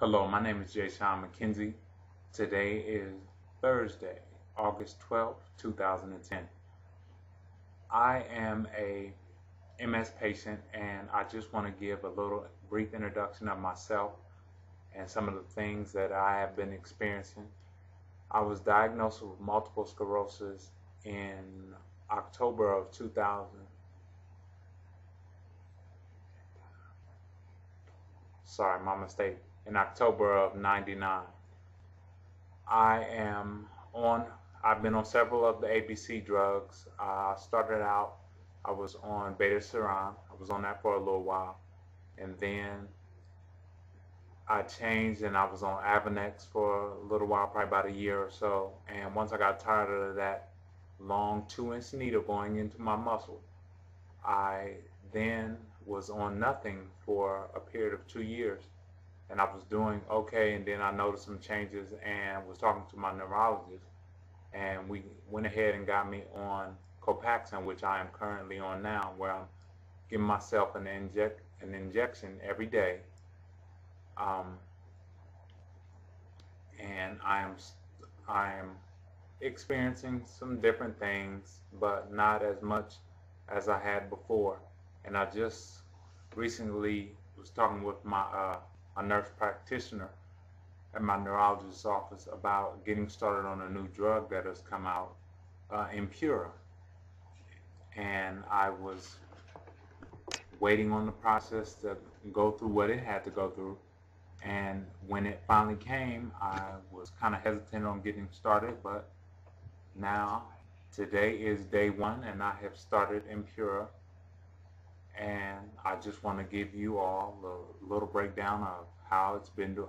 Hello, my name is Jay Sean McKenzie. Today is Thursday, August 12th, 2010. I am a MS patient and I just want to give a little brief introduction of myself and some of the things that I have been experiencing. I was diagnosed with multiple sclerosis in October of 2000. Sorry, my mistake. In October of 99. I am on, I've been on several of the ABC drugs. Started out, I was on beta seron. I was on that for a little while. And then I changed and I was on Avonex for a little while, probably about a year or so. And once I got tired of that long 2-inch needle going into my muscle, I then was on nothing for a period of 2 years. And I was doing okay, and then I noticed some changes and was talking to my neurologist, and we went ahead and got me on Copaxone, which I am currently on now, where I'm giving myself an injection every day, um, and I am experiencing some different things, but not as much as I had before. And I just recently was talking with a nurse practitioner at my neurologist's office about getting started on a new drug that has come out, Ampyra. And I was waiting on the process to go through what it had to go through. And when it finally came, I was kind of hesitant on getting started, but now today is day one and I have started Ampyra. And I just want to give you all a little breakdown of how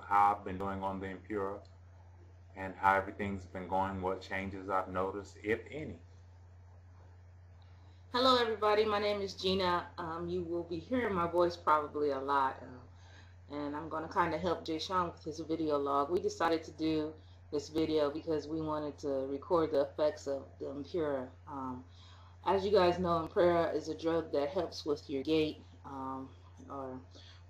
how I've been doing on the Ampyra and how everything's been going, what changes I've noticed, if any. Hello, everybody. My name is Gina. You will be hearing my voice probably a lot, and I'm going to kind of help Jay Sean with his video log. We decided to do this video because we wanted to record the effects of the Ampyra. As you guys know, Ampyra is a drug that helps with your gait, or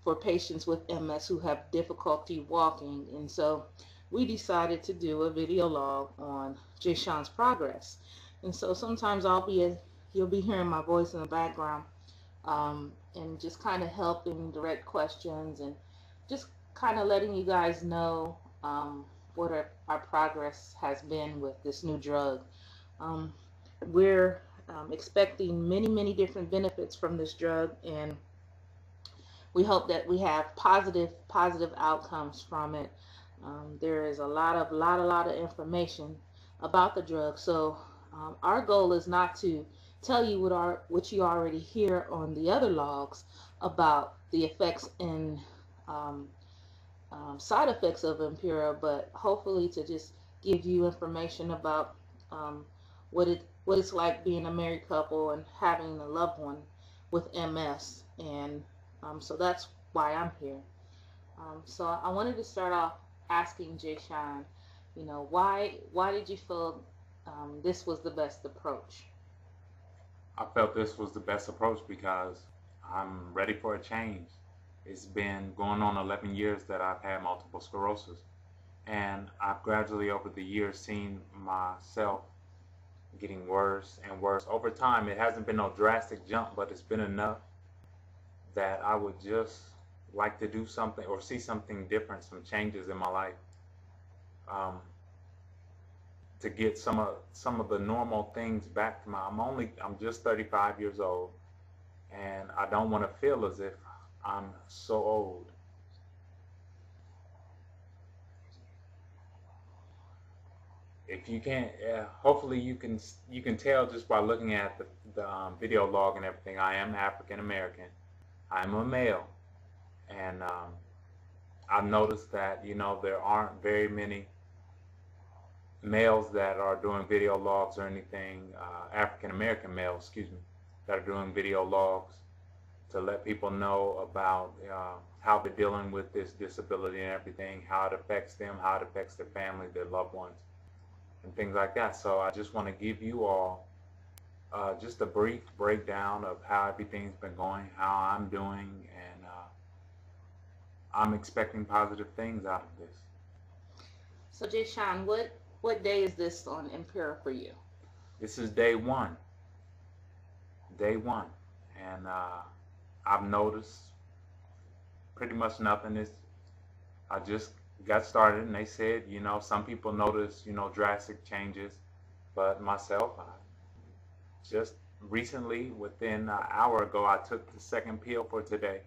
for patients with MS who have difficulty walking, and so we decided to do a video log on Jay Sean's progress. And so sometimes you'll be hearing my voice in the background, and just kind of helping direct questions and just kind of letting you guys know what our progress has been with this new drug. Um, we're expecting many different benefits from this drug, and we hope that we have positive outcomes from it. There is a lot of information about the drug, so our goal is not to tell you what you already hear on the other logs about the effects and um, side effects of Ampyra, but hopefully to just give you information about um, what it's like being a married couple and having a loved one with MS, and so that's why I'm here. So I wanted to start off asking Jay Sean, why did you feel this was the best approach? I felt this was the best approach because I'm ready for a change. It's been going on 11 years that I've had multiple sclerosis, and I've gradually over the years seen myself getting worse and worse. Over time, it hasn't been no drastic jump, but it's been enough that I would just like to do something or see something different, some changes in my life, um, to get some of the normal things back to my. I'm just 35 years old, and I don't want to feel as if I'm so old. If you can't, hopefully you can tell just by looking at the video log and everything. I am African American. I'm a male, and I've noticed that there aren't very many males that are doing video logs or anything. African American males, excuse me, that are doing video logs to let people know about how they're dealing with this disability and everything, how it affects them, how it affects their family, their loved ones, and things like that. So I just want to give you all just a brief breakdown of how everything's been going, how I'm doing, and I'm expecting positive things out of this. So Jay Sean, what day is this on Ampyra for you? This is day one. Day one. And I've noticed pretty much nothing. I just got started, and they said, some people notice, drastic changes, but myself, I just recently, within an hour ago, I took the second pill for today,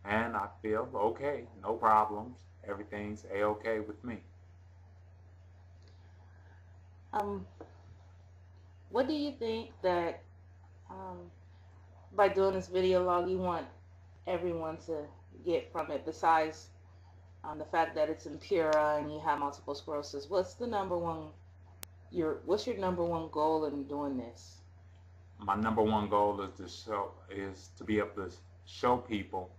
and I feel okay, no problems. Everything's a-okay with me. Um, what do you think that by doing this video log you want everyone to get from it, besides the fact that it's Ampyra and you have multiple sclerosis? What's your number one goal in doing this? My number one goal is to be able to show people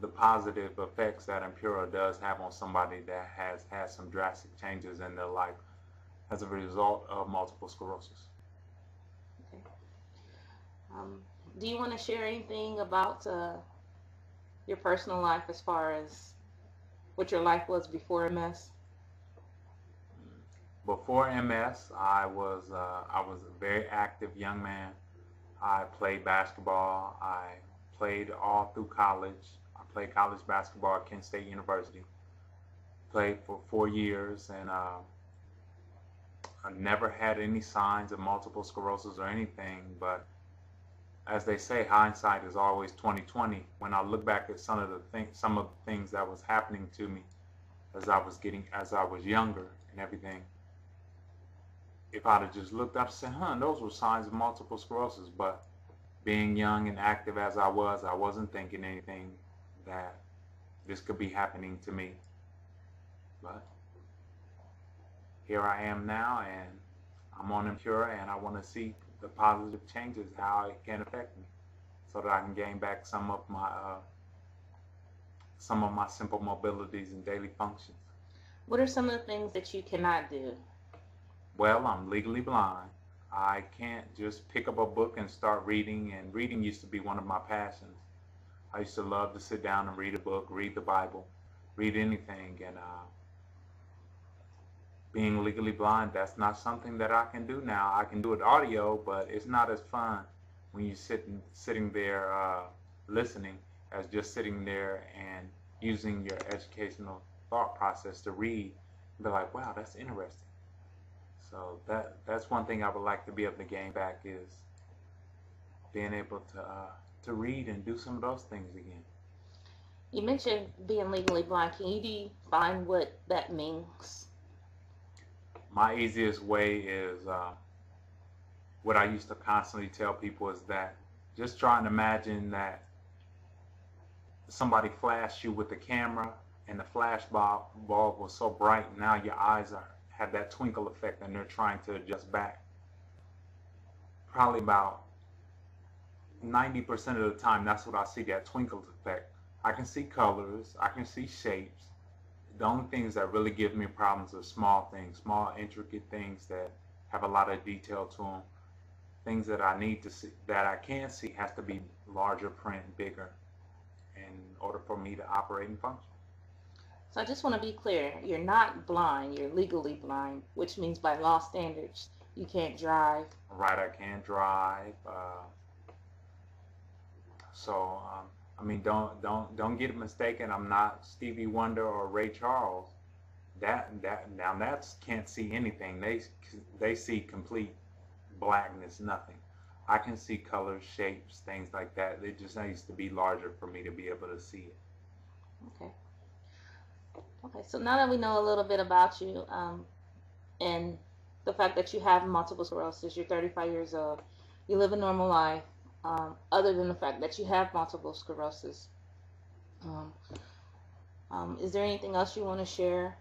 the positive effects that Ampyra does have on somebody that has had some drastic changes in their life as a result of multiple sclerosis. Okay. Do you want to share anything about your personal life as far as what your life was before MS? Before MS, I was a very active young man. I played basketball. I played all through college. I played college basketball at Kent State University. Played for 4 years, and I never had any signs of multiple sclerosis or anything. But as they say, hindsight is always 20/20. When I look back at some of the things that was happening to me as I was younger and everything, if I'd have just looked up and said, those were signs of multiple sclerosis. But being young and active as I wasn't thinking anything that this could be happening to me. But here I am now, and I'm on Ampyra, and I want to see the positive changes, how it can affect me, so that I can gain back some of my simple mobilities and daily functions. What are some of the things that you cannot do? Well, I'm legally blind. I can't just pick up a book and start reading, and reading used to be one of my passions. I used to love to sit down and read a book, read the Bible, read anything, and being legally blind, that's not something that I can do now. I can do it audio, but it's not as fun when you're sitting there listening as just sitting there and using your educational thought process to read and be like, wow, that's interesting. So that's one thing I would like to be able to gain back, is being able to read and do some of those things again. You mentioned being legally blind. Can you define what that means? My easiest way is what I used to constantly tell people is that just try and imagine that somebody flashed you with the camera, and the flash bulb was so bright, and now your eyes have that twinkle effect, and they're trying to adjust back. Probably about 90% of the time, that's what I see, that twinkle effect. I can see colors, I can see shapes. The only things that really give me problems are small things, small intricate things that have a lot of detail to them. Things that I need to see, that I can see, has to be larger print, bigger, in order for me to operate and function. So I just want to be clear, you're not blind, you're legally blind, which means by law standards, you can't drive. Right, I can't drive. I mean, don't get it mistaken. I'm not Stevie Wonder or Ray Charles. Now that's can't see anything. They see complete blackness, nothing. I can see colors, shapes, things like that. It just needs to be larger for me to be able to see it. Okay. Okay, so now that we know a little bit about you, and the fact that you have multiple sclerosis, you're 35 years old, you live a normal life, other than the fact that you have multiple sclerosis, is there anything else you want to share?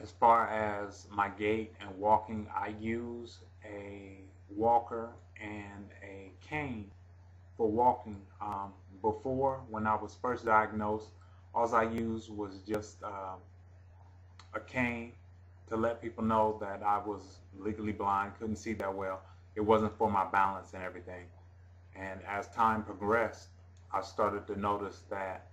As far as my gait and walking, I use a walker and a cane for walking. Before, when I was first diagnosed, all I used was just a cane to let people know that I was legally blind, couldn't see that well. It wasn't for my balance and everything. And as time progressed, I started to notice that